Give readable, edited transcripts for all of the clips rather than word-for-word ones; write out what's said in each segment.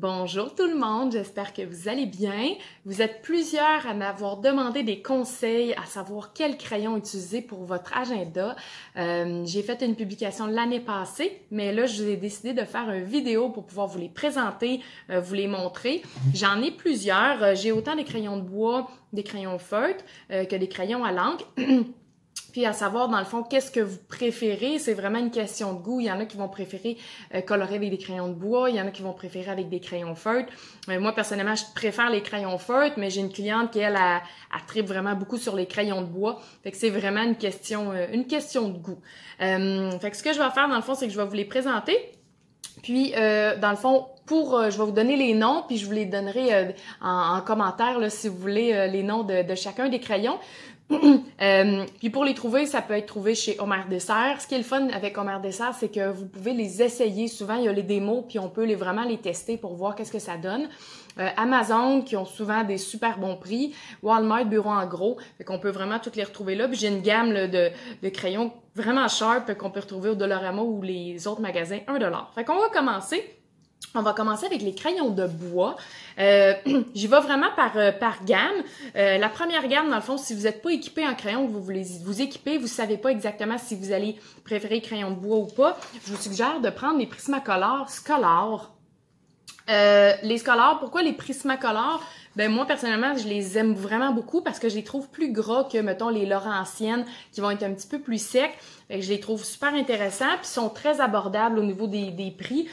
Bonjour tout le monde, j'espère que vous allez bien. Vous êtes plusieurs à m'avoir demandé des conseils à savoir quel crayon utiliser pour votre agenda. J'ai fait une publication l'année passée, mais là, j'ai décidé de faire une vidéo pour pouvoir vous les présenter, vous les montrer. J'en ai plusieurs. J'ai autant des crayons de bois, des crayons feutres que des crayons à l'encre. Puis à savoir, dans le fond, qu'est-ce que vous préférez? C'est vraiment une question de goût. Il y en a qui vont préférer colorer avec des crayons de bois. Il y en a qui vont préférer avec des crayons feutres. Moi, personnellement, je préfère les crayons feutres, mais j'ai une cliente qui, elle tripe vraiment beaucoup sur les crayons de bois. Fait que c'est vraiment une question de goût. Fait que ce que je vais faire, dans le fond, c'est que je vais vous les présenter. Puis, dans le fond, je vais vous donner les noms, puis je vous les donnerai en commentaire, là, si vous voulez, les noms de chacun des crayons. Puis pour les trouver, ça peut être trouvé chez Homer Dessert. Ce qui est le fun avec Homer Dessert, c'est que vous pouvez les essayer. Souvent, il y a les démos, puis on peut vraiment les tester pour voir qu'est-ce que ça donne. Amazon, qui ont souvent des super bons prix. Walmart, Bureau en gros. Fait qu'on peut vraiment toutes les retrouver là. Puis j'ai une gamme là, de crayons vraiment sharp qu'on peut retrouver au Dollarama ou les autres magasins, 1$. Fait qu'on va commencer. On va commencer avec les crayons de bois. J'y vais vraiment par gamme. La première gamme, dans le fond, si vous n'êtes pas équipé en crayon, que vous voulez vous équiper, vous ne savez pas exactement si vous allez préférer les crayons de bois ou pas, je vous suggère de prendre les Prismacolor Scolar. Les Scolar, pourquoi les Prismacolor? Ben moi, personnellement, je les aime vraiment beaucoup parce que je les trouve plus gras que, mettons, les Laurentiennes qui vont être un petit peu plus secs. Fait que je les trouve super intéressants puis sont très abordables au niveau des prix.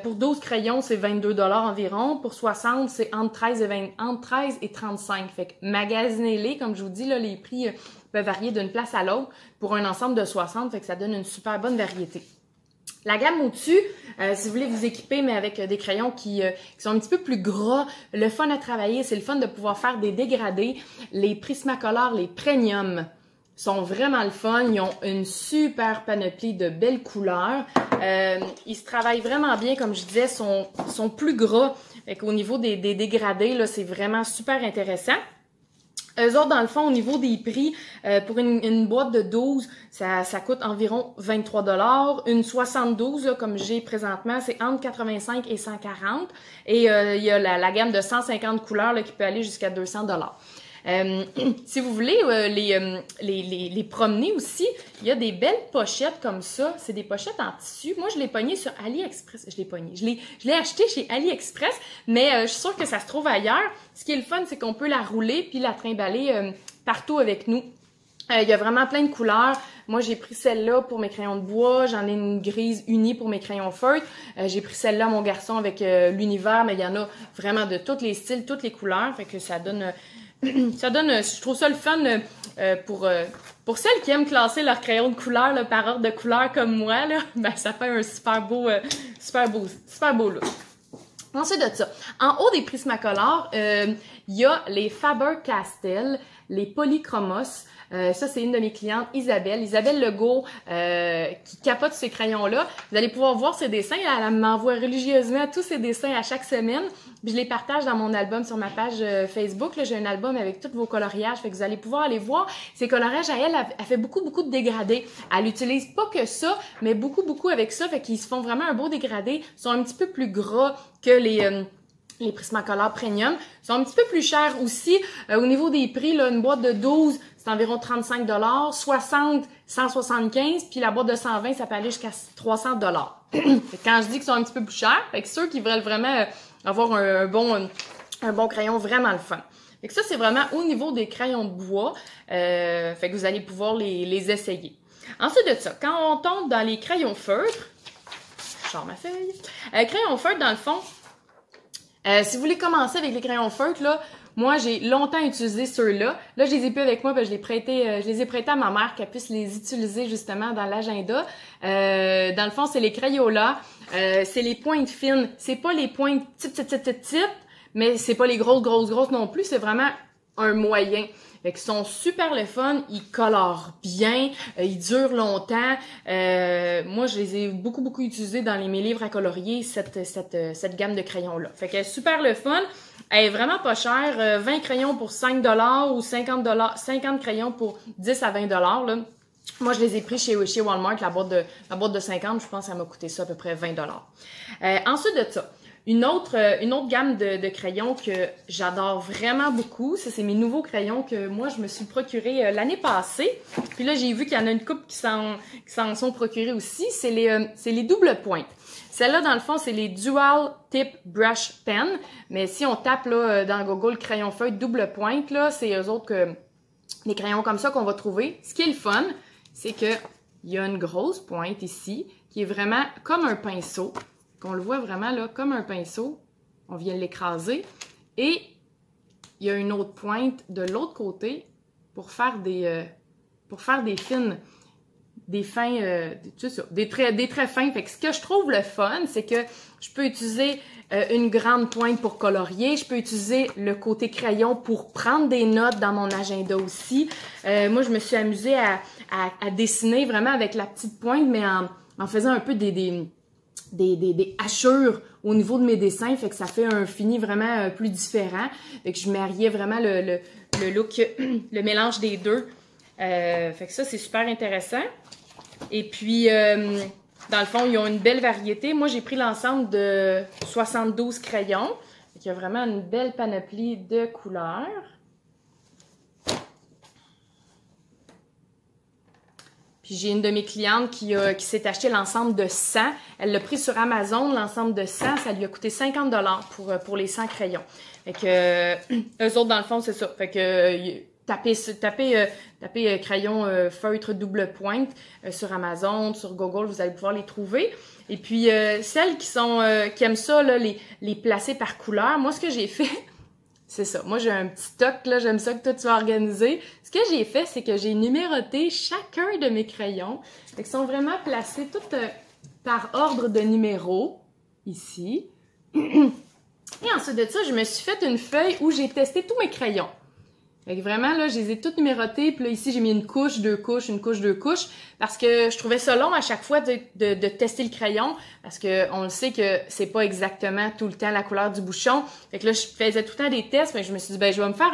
Pour 12 crayons, c'est 22$ environ. Pour 60, c'est entre 13 et 35. Fait que magasinez-les, comme je vous dis, là, les prix peuvent varier d'une place à l'autre pour un ensemble de 60, fait que ça donne une super bonne variété. La gamme au-dessus, si vous voulez vous équiper, mais avec des crayons qui sont un petit peu plus gras, le fun à travailler, c'est le fun de pouvoir faire des dégradés. Les Prismacolor, les Premium sont vraiment le fun. Ils ont une super panoplie de belles couleurs. Ils se travaillent vraiment bien, comme je disais, sont plus gras. Fait qu'au niveau des dégradés, là, c'est vraiment super intéressant. Eux autres, dans le fond, au niveau des prix, pour une boîte de 12, ça coûte environ 23$. Une 72, là, comme j'ai présentement, c'est entre 85 et 140. Et il y a la gamme de 150 couleurs là, qui peut aller jusqu'à 200$. Si vous voulez les promener aussi, il y a des belles pochettes comme ça. C'est des pochettes en tissu. Moi, je l'ai pogné sur AliExpress. Je l'ai acheté chez AliExpress, mais je suis sûre que ça se trouve ailleurs. Ce qui est le fun, c'est qu'on peut la rouler puis la trimballer partout avec nous. Il y a vraiment plein de couleurs. Moi, j'ai pris celle-là pour mes crayons de bois. J'en ai une grise unie pour mes crayons feutres. J'ai pris celle-là, mon garçon, avec l'univers, mais il y en a vraiment de tous les styles, toutes les couleurs. Fait que ça donne... je trouve ça le fun pour celles qui aiment classer leurs crayons de couleur là, par ordre de couleur comme moi, là, ben, ça fait un super beau look. Ensuite de ça, en haut des Prismacolor, il y a les Faber-Castell, les Polychromos. Ça, c'est une de mes clientes, Isabelle Legault, qui capote ces crayons-là. Vous allez pouvoir voir ses dessins. Elle m'envoie religieusement tous ses dessins à chaque semaine. Puis je les partage dans mon album sur ma page Facebook. J'ai un album avec tous vos coloriages. Fait que vous allez pouvoir aller voir. Ces coloriages, elle fait beaucoup de dégradés. Elle utilise pas que ça, mais beaucoup avec ça. Fait qu'ils se font vraiment un beau dégradé. Ils sont un petit peu plus gras que les Prismacolor Premium. Ils sont un petit peu plus chers aussi. Au niveau des prix, là, une boîte de 12, c'est environ 35$. 60, 175$. Puis la boîte de 120, ça peut aller jusqu'à 300$. Quand je dis qu'ils sont un petit peu plus chers, fait que ceux qui veulent vraiment avoir un bon crayon, vraiment le fun. Fait que ça, c'est vraiment au niveau des crayons de bois. Fait que vous allez pouvoir les essayer. Ensuite de ça, quand on tombe dans les crayons feutres, je sors ma feuille. Crayons feutres, dans le fond, si vous voulez commencer avec les crayons feutres, là, moi, j'ai longtemps utilisé ceux-là. Là, je les ai plus avec moi, je les ai prêtés à ma mère qu'elle puisse les utiliser justement dans l'agenda. Dans le fond, c'est les Crayola. C'est les pointes fines. C'est pas les pointes type, mais c'est pas les grosses non plus. C'est vraiment un moyen. Fait qu'ils sont super le fun, ils colorent bien, ils durent longtemps. Moi, je les ai beaucoup utilisés dans mes livres à colorier, cette gamme de crayons-là. Fait que super le fun. Elle est vraiment pas chère. 20 crayons pour 5$ ou 50 crayons pour 10 à 20$. Là. Moi, je les ai pris chez Walmart, la boîte de 50, je pense que ça m'a coûté ça à peu près 20$. Ensuite de ça, Une autre gamme de crayons que j'adore vraiment beaucoup, ça c'est mes nouveaux crayons que moi je me suis procuré l'année passée. Puis là j'ai vu qu'il y en a une couple qui s'en sont procurés aussi, c'est les double pointes. Celle-là dans le fond c'est les Dual Tip Brush Pen, mais si on tape là dans Google crayon feuille double pointe là, c'est eux autres que les crayons comme ça qu'on va trouver. Ce qui est le fun, c'est que il y a une grosse pointe ici qui est vraiment comme un pinceau. On le voit vraiment là comme un pinceau. On vient l'écraser. Et il y a une autre pointe de l'autre côté pour faire des fins, des traits fins. Fait que ce que je trouve le fun, c'est que je peux utiliser une grande pointe pour colorier. Je peux utiliser le côté crayon pour prendre des notes dans mon agenda aussi. Moi, je me suis amusée à dessiner vraiment avec la petite pointe, mais en faisant un peu des hachures au niveau de mes dessins, fait que ça fait un fini vraiment plus différent. Fait que je mariais vraiment le look, le mélange des deux. Fait que ça, c'est super intéressant. Et puis, dans le fond, ils ont une belle variété. Moi, j'ai pris l'ensemble de 72 crayons. Fait qu'il y a vraiment une belle panoplie de couleurs. Puis j'ai une de mes clientes qui s'est acheté l'ensemble de 100. Elle l'a pris sur Amazon, l'ensemble de 100. Ça lui a coûté 50 $ pour les 100 crayons. Fait que eux autres, dans le fond, c'est ça. Fait que tapez crayon feutre double pointe sur Amazon, sur Google, vous allez pouvoir les trouver. Et puis celles qui aiment ça, là, les placer par couleur, moi ce que j'ai fait, c'est ça. Moi, j'ai un petit stock, là, j'aime ça que toi, tu vas organiser. Ce que j'ai fait, c'est que j'ai numéroté chacun de mes crayons. Fait qu'ils sont vraiment placés tous par ordre de numéro, ici. Et ensuite de ça, je me suis fait une feuille où j'ai testé tous mes crayons. Fait que vraiment, là, je les ai toutes numérotées. Puis là, ici, j'ai mis une couche, deux couches, une couche, deux couches. Parce que je trouvais ça long à chaque fois de tester le crayon. Parce que on le sait que c'est pas exactement tout le temps la couleur du bouchon. Fait que là, je faisais tout le temps des tests. Mais je me suis dit, ben, je vais me faire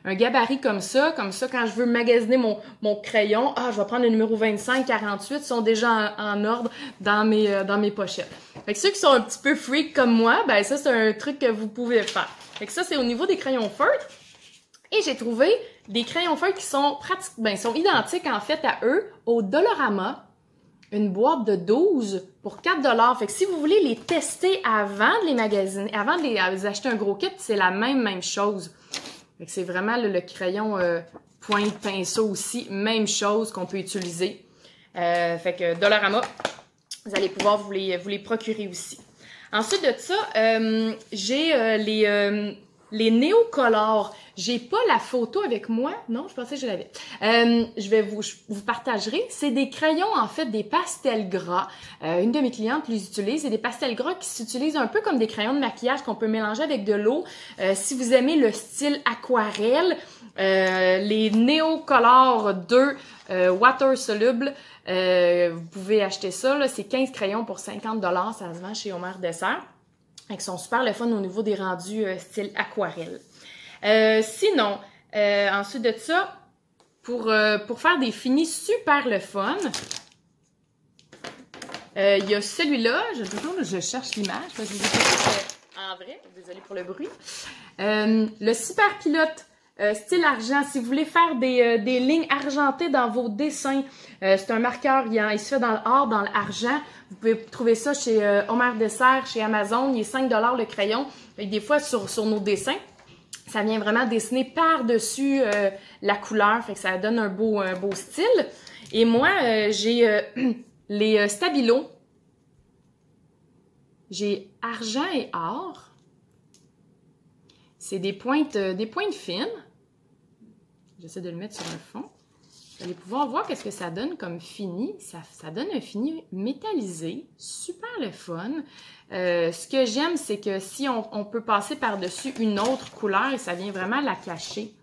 un gabarit comme ça. Comme ça, quand je veux magasiner mon crayon, je vais prendre le numéro 25, 48. Ils sont déjà en ordre dans mes pochettes. Fait que ceux qui sont un petit peu freak comme moi, ben, ça, c'est un truc que vous pouvez faire. Fait que ça, c'est au niveau des crayons feutres. Et j'ai trouvé des crayons feutres qui sont sont identiques en fait à eux au Dollarama. Une boîte de 12 pour 4 $. Fait que si vous voulez les tester avant de les magasiner, avant de les acheter un gros kit, c'est la même chose. Fait que c'est vraiment le crayon pointe pinceau aussi, même chose qu'on peut utiliser. Fait que Dollarama, vous allez pouvoir vous les procurer aussi. Ensuite de ça, j'ai les Neocolor. J'ai pas la photo avec moi. Non, je pensais que je l'avais. Je vous partagerai. C'est des crayons, en fait, des pastels gras. Une de mes clientes les utilise. C'est des pastels gras qui s'utilisent un peu comme des crayons de maquillage qu'on peut mélanger avec de l'eau. Si vous aimez le style aquarelle, les Neocolor 2 water soluble, vous pouvez acheter ça. C'est 15 crayons pour 50 $. Ça se vend chez Omer Dessert. Ils sont super le fun au niveau des rendus style aquarelle. Sinon, ensuite de ça, pour faire des finis super le fun, il y a celui-là, je cherche l'image parce que je sais en vrai, désolée pour le bruit. Le Super Pilote style argent, si vous voulez faire des lignes argentées dans vos dessins, c'est un marqueur, il se fait dans l'or, dans l'argent. Vous pouvez trouver ça chez Omer Dessert, chez Amazon. Il est 5 $ le crayon. Et des fois, sur nos dessins, ça vient vraiment dessiner par-dessus la couleur. Fait que ça donne un beau style. Et moi, j'ai les Stabilo. J'ai argent et or. C'est des pointes fines. J'essaie de le mettre sur un fond. Vous allez pouvoir voir qu'est-ce que ça donne comme fini. Ça donne un fini métallisé, super le fun. Ce que j'aime, c'est que si on peut passer par-dessus une autre couleur et ça vient vraiment la cacher.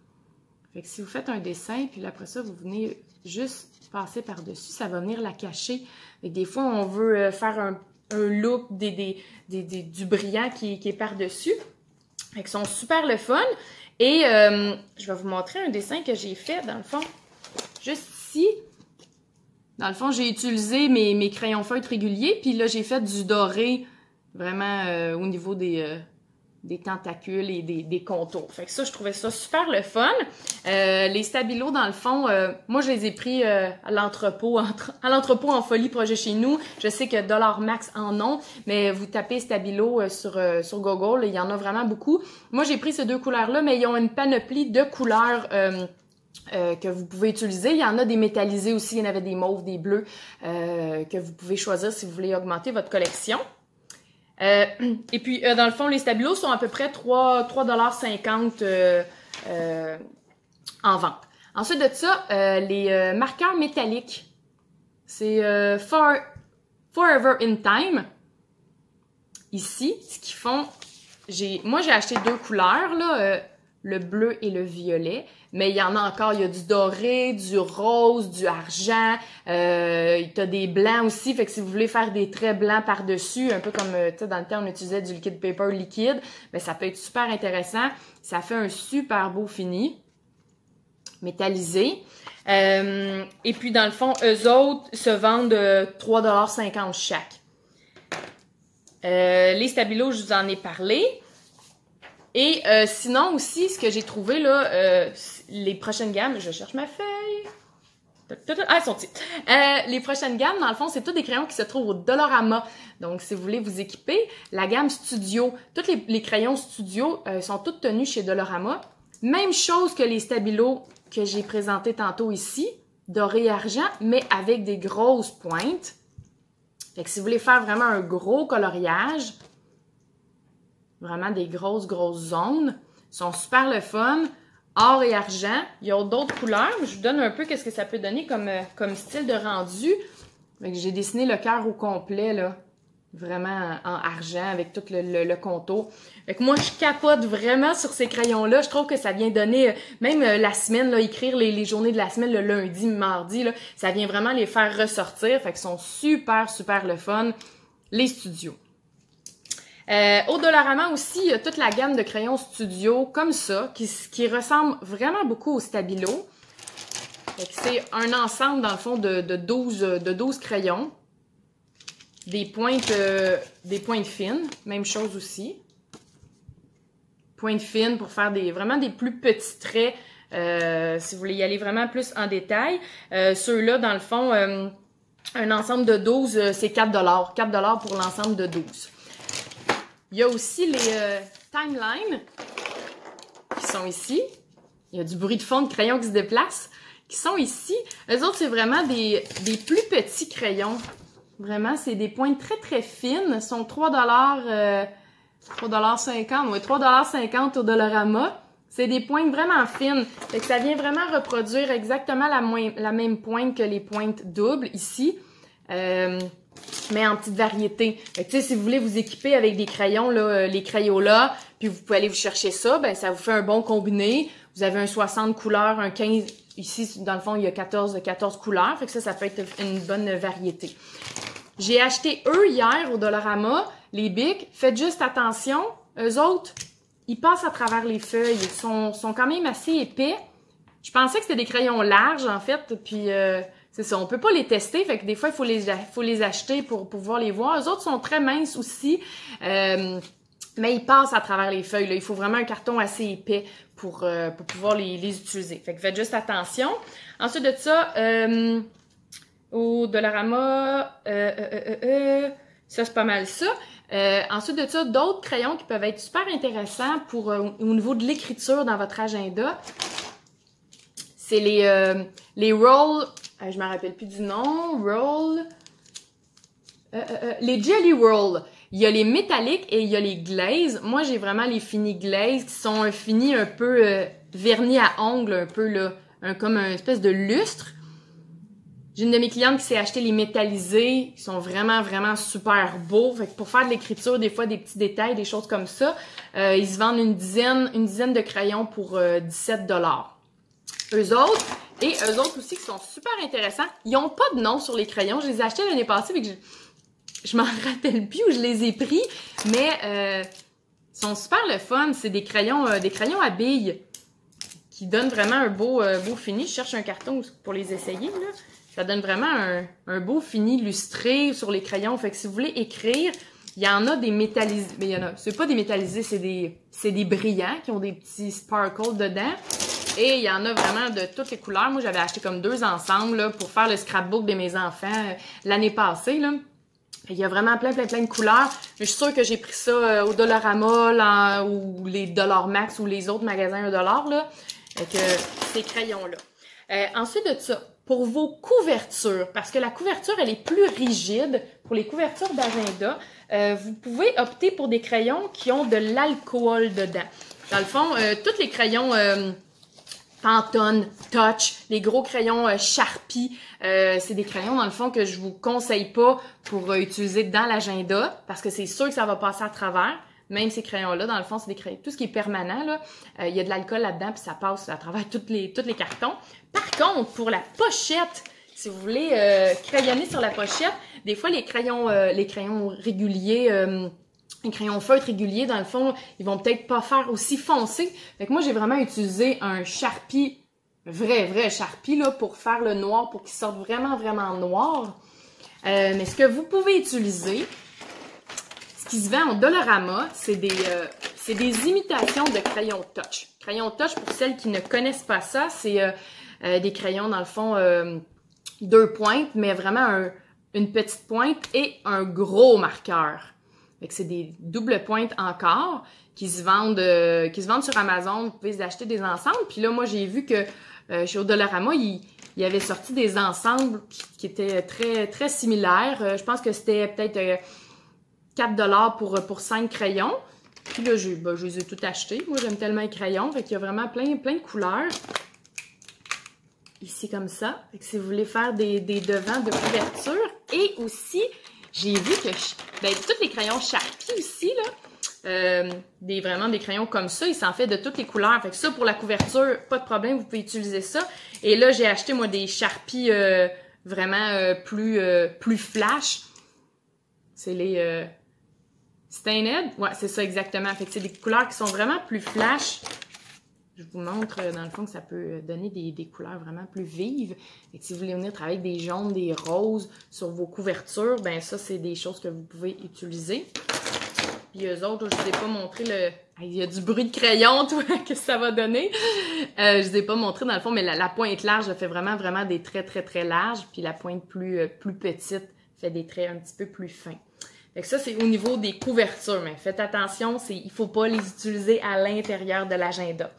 Fait que si vous faites un dessin, puis après ça, vous venez juste passer par-dessus, ça va venir la cacher. Fait que des fois, on veut faire un look du brillant qui est par-dessus. Fait qu'ils sont super le fun. Et je vais vous montrer un dessin que j'ai fait, dans le fond. Juste ici, dans le fond, j'ai utilisé mes crayons feutres réguliers, puis là, j'ai fait du doré vraiment au niveau des tentacules et des contours. Fait que ça, je trouvais ça super le fun. Les stabilos, dans le fond, moi, je les ai pris à l'entrepôt en folie projet chez nous. Je sais que Dollar Max en ont, mais vous tapez stabilo sur Google, il y en a vraiment beaucoup. Moi, j'ai pris ces deux couleurs-là, mais ils ont une panoplie de couleurs que vous pouvez utiliser. Il y en a des métallisés aussi, il y en avait des mauves, des bleus, que vous pouvez choisir si vous voulez augmenter votre collection. Et puis, dans le fond, les stabilos sont à peu près 3,50 $ en vente. Ensuite de ça, les marqueurs métalliques. C'est Forever in Time. Ici, ce qu'ils font, moi j'ai acheté deux couleurs, là, le bleu et le violet. Mais il y en a encore, il y a du doré, du rose, du argent, t'as des blancs aussi, fait que si vous voulez faire des traits blancs par-dessus, un peu comme, tu sais, dans le temps, on utilisait du liquid paper liquide, ben ça peut être super intéressant. Ça fait un super beau fini, métallisé. Et puis, dans le fond, eux autres se vendent 3,50 $ chaque. Les stabilos, je vous en ai parlé. Et sinon aussi, ce que j'ai trouvé là, les prochaines gammes, je cherche ma feuille. Ah, elles sont ici. Les prochaines gammes, dans le fond, c'est tous des crayons qui se trouvent au Dollarama. Donc, si vous voulez vous équiper, la gamme Studio, tous les crayons Studio sont tous tenus chez Dollarama. Même chose que les stabilos que j'ai présentés tantôt ici, doré et argent, mais avec des grosses pointes. Fait que si vous voulez faire vraiment un gros coloriage, vraiment des grosses zones. Ils sont super le fun. Or et argent. Il y a d'autres couleurs. Je vous donne un peu qu'est-ce que ça peut donner comme style de rendu. J'ai dessiné le cœur au complet, là. Vraiment en argent avec tout le contour. Fait que moi, je capote vraiment sur ces crayons-là. Je trouve que ça vient donner, même la semaine, là, écrire les journées de la semaine, le lundi, mardi, là, ça vient vraiment les faire ressortir. Fait qu'ils sont super le fun, les studios. Au Dollarama aussi, il y a toute la gamme de crayons studio comme ça, qui ressemble vraiment beaucoup au stabilo. C'est un ensemble, dans le fond, de 12 crayons. Des pointes fines, même chose aussi. Pointes fines pour faire vraiment des plus petits traits, si vous voulez y aller vraiment plus en détail. Ceux-là, dans le fond, un ensemble de 12, c'est 4 $. 4 $ pour l'ensemble de 12. Il y a aussi les timelines qui sont ici. Il y a du bruit de fond de crayons qui se déplacent, qui sont ici. Eux autres, c'est vraiment des plus petits crayons. Vraiment, c'est des pointes très fines. Ils sont 3,50 $, ouais, 3,50 $ au Dollarama. C'est des pointes vraiment fines. Fait que ça vient vraiment reproduire exactement la même pointe que les pointes doubles ici. Mais en petite variété. Fait que, tu sais, si vous voulez vous équiper avec des crayons, là, les Crayola, puis vous pouvez aller vous chercher ça, ben ça vous fait un bon combiné. Vous avez un 60 couleurs, un 15, ici, dans le fond, il y a 14 couleurs, fait que ça peut être une bonne variété. J'ai acheté eux hier au Dollarama, les Bic. Faites juste attention, eux autres, ils passent à travers les feuilles. Ils sont quand même assez épais. Je pensais que c'était des crayons larges, en fait, puis... c'est ça, on peut pas les tester, fait que des fois, il faut les acheter pour pouvoir les voir. Eux autres sont très minces aussi, mais ils passent à travers les feuilles. Là. Il faut vraiment un carton assez épais pour pouvoir les utiliser. Fait que faites juste attention. Ensuite de ça, au Dollarama, ça c'est pas mal ça. Ensuite de ça, d'autres crayons qui peuvent être super intéressants pour au niveau de l'écriture dans votre agenda. C'est les Roll... je me rappelle plus du nom. Roll. Les Jelly Roll. Il y a les métalliques et il y a les glaze. Moi, j'ai vraiment les finis glaze qui sont un fini un peu vernis à ongles, un peu là, comme une espèce de lustre. J'ai une de mes clientes qui s'est acheté les métallisés. Ils sont vraiment super beaux. Fait que pour faire de l'écriture, des fois, des petits détails, des choses comme ça, ils se vendent une dizaine de crayons pour 17 $. Eux autres, et eux autres aussi qui sont super intéressants. Ils n'ont pas de nom sur les crayons. Je les ai achetés l'année passée, mais que je m'en rappelle plus où je les ai pris. Mais ils sont super le fun. C'est des crayons à billes qui donnent vraiment un beau fini. Je cherche un carton pour les essayer, là. Ça donne vraiment un beau fini lustré sur les crayons. Fait que si vous voulez écrire, Il y en a des métallisés, mais il y en a, c'est pas des métallisés, c'est des brillants qui ont des petits sparkles dedans. Et il y en a vraiment de toutes les couleurs. Moi, j'avais acheté comme 2 ensemble là, pour faire le scrapbook de mes enfants l'année passée. Là. Il y a vraiment plein de couleurs. Je suis sûre que j'ai pris ça au Dollarama ou les Dollar Max ou les autres magasins $1 là. Avec ces crayons-là. Ensuite de ça, pour vos couvertures, parce que la couverture, elle est plus rigide, pour les couvertures d'agenda, vous pouvez opter pour des crayons qui ont de l'alcool dedans. Dans le fond, tous les crayons Pantone, Touch, les gros crayons Sharpie, c'est des crayons dans le fond que je vous conseille pas pour utiliser dans l'agenda parce que c'est sûr que ça va passer à travers. Même ces crayons-là, dans le fond, c'est des crayons, tout ce qui est permanent là, il y a de l'alcool là-dedans puis ça passe à travers tous les cartons. Par contre, pour la pochette, si vous voulez crayonner sur la pochette, des fois les crayons réguliers. Les crayons feutres réguliers, dans le fond, ils vont peut-être pas faire aussi foncé. Fait que moi, j'ai vraiment utilisé un Sharpie, vrai Sharpie, là, pour faire le noir, pour qu'il sorte vraiment noir. Mais ce que vous pouvez utiliser, ce qui se vend au Dollarama, c'est des imitations de crayons Touch. Crayons Touch, pour celles qui ne connaissent pas ça, c'est des crayons, dans le fond, 2 pointes, mais vraiment une petite pointe et un gros marqueur. Fait que c'est des doubles pointes encore qui se vendent sur Amazon. Vous pouvez les acheter des ensembles. Puis là, moi, j'ai vu que chez Dollarama, il avait sorti des ensembles qui étaient très similaires. Je pense que c'était peut-être $4 pour 5 crayons. Puis là, je les ai tous achetés. Moi, j'aime tellement les crayons. Fait qu'il y a vraiment plein de couleurs. Ici, comme ça. Fait que si vous voulez faire des devants de couverture. Et aussi, j'ai vu que tous les crayons Sharpie aussi, là, vraiment des crayons comme ça, il s'en fait de toutes les couleurs. Fait que ça, pour la couverture, pas de problème, vous pouvez utiliser ça. Et là, j'ai acheté, moi, des Sharpie vraiment plus flash. C'est les Stained. Ouais, c'est ça exactement. Fait que c'est des couleurs qui sont vraiment plus flash. Je vous montre, dans le fond, que ça peut donner des couleurs vraiment plus vives. Et si vous voulez venir travailler avec des jaunes, des roses sur vos couvertures, ben ça, c'est des choses que vous pouvez utiliser. Puis eux autres, je vous ai pas montré il y a du bruit de crayon, toi, qu'est-ce que ça va donner? Je vous ai pas montré, dans le fond, mais la pointe large, je fais vraiment des traits très larges. Puis la pointe plus petite fait des traits un petit peu plus fins. Fait que ça, c'est au niveau des couvertures, mais faites attention, il faut pas les utiliser à l'intérieur de l'agenda.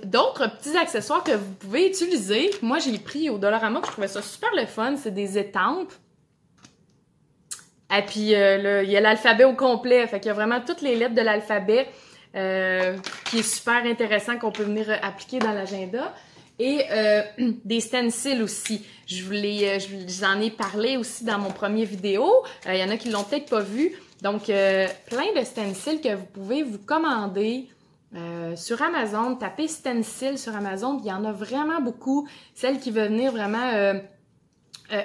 D'autres petits accessoires que vous pouvez utiliser, moi j'ai pris au Dollarama, que je trouvais ça super le fun, c'est des étampes. Et puis là, il y a l'alphabet au complet, fait qu'il y a vraiment toutes les lettres de l'alphabet qui est super intéressant qu'on peut venir appliquer dans l'agenda. Et des stencils aussi. Je vous en ai parlé aussi dans mon premier vidéo. Il y en a qui l'ont peut-être pas vu. Donc, plein de stencils que vous pouvez vous commander sur Amazon. Tapez stencils sur Amazon. Il y en a vraiment beaucoup. Celles qui veulent venir vraiment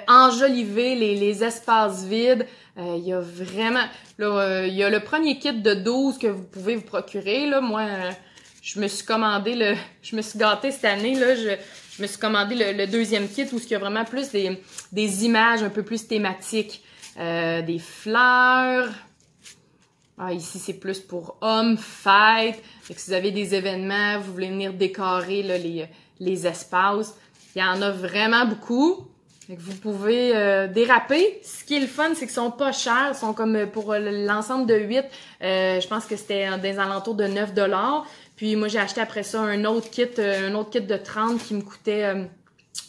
enjoliver les espaces vides. Il y a vraiment... Là, il y a le premier kit de 12 que vous pouvez vous procurer. Là, moi... je me suis gâtée cette année, là, je me suis commandé le deuxième kit où il y a vraiment plus des images un peu plus thématiques, des fleurs. Ah, ici, c'est plus pour hommes, fêtes. Fait que si vous avez des événements, vous voulez venir décorer là, les espaces. Il y en a vraiment beaucoup. Fait que vous pouvez déraper. Ce qui est le fun, c'est qu'ils sont pas chers. Ils sont comme pour l'ensemble de 8. Je pense que c'était des alentours de 9$. Puis moi, j'ai acheté après ça un autre kit de 30 qui me coûtait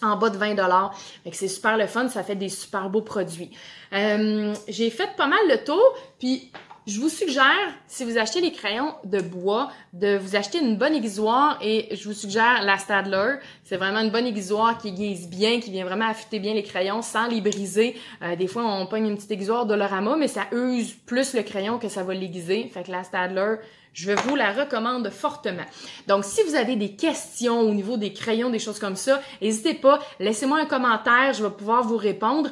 en bas de 20$. Fait que c'est super le fun, ça fait des super beaux produits. J'ai fait pas mal le tour, puis je vous suggère, si vous achetez les crayons de bois, de vous acheter une bonne aiguisoire et je vous suggère la Staedtler. C'est vraiment une bonne aiguisoire qui aiguise bien, qui vient vraiment affûter bien les crayons sans les briser. Des fois, on pogne une petite aiguisoire Dollarama, mais ça use plus le crayon que ça va l'aiguiser. Fait que la Staedtler, je vous la recommande fortement. Donc, si vous avez des questions au niveau des crayons, des choses comme ça, n'hésitez pas, laissez-moi un commentaire, je vais pouvoir vous répondre.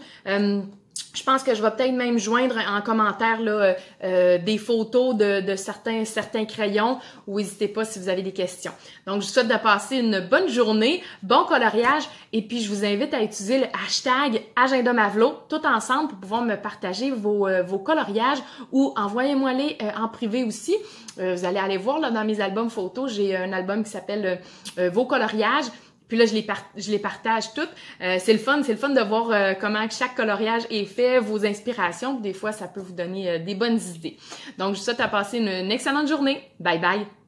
Je pense que je vais peut-être même joindre en commentaire là, des photos de certains crayons, ou n'hésitez pas si vous avez des questions. Donc, je vous souhaite de passer une bonne journée, bon coloriage, et puis je vous invite à utiliser le hashtag Agenda Mavlo tout ensemble pour pouvoir me partager vos coloriages, ou envoyez-moi-les en privé aussi. Vous allez aller voir là, dans mes albums photos, j'ai un album qui s'appelle Vos coloriages. Puis là, je les partage toutes. C'est le fun de voir comment chaque coloriage est fait, vos inspirations. Des fois, ça peut vous donner des bonnes idées. Donc, je vous souhaite à passer une excellente journée. Bye bye!